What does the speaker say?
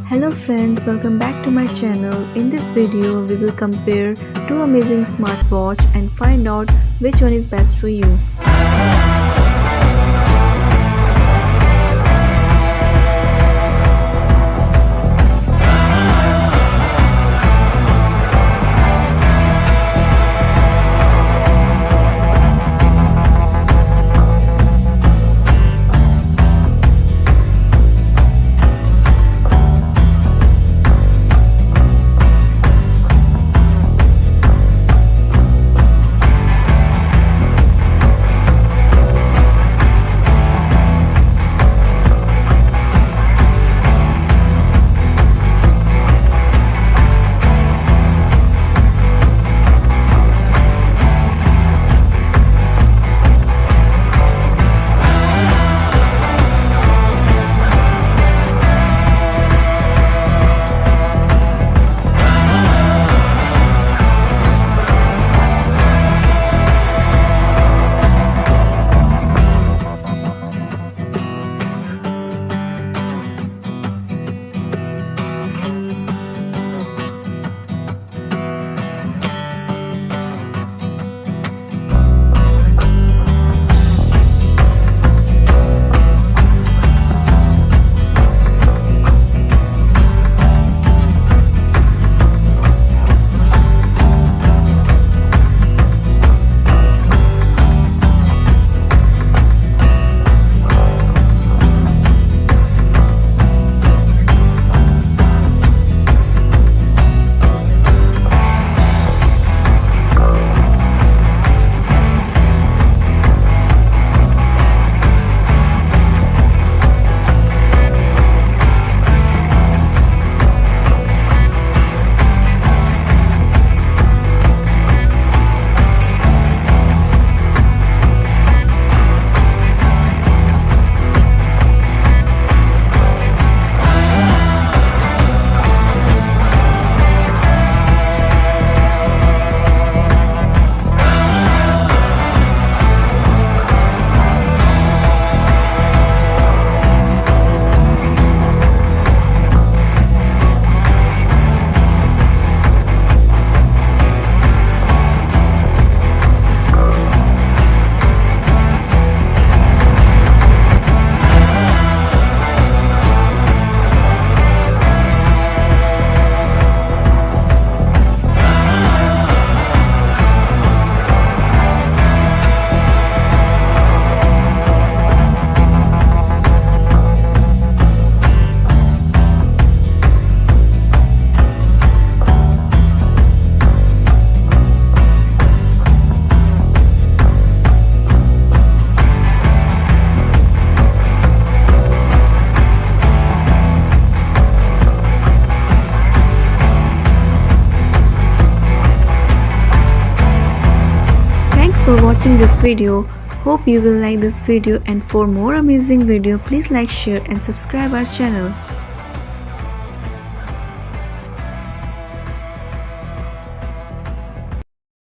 Hello friends, welcome back to my channel. In this video, we will compare two amazing smartwatch and find out which one is best for you. Thanks for watching this video. Hope you will like this video, and for more amazing video please like, share and subscribe our channel.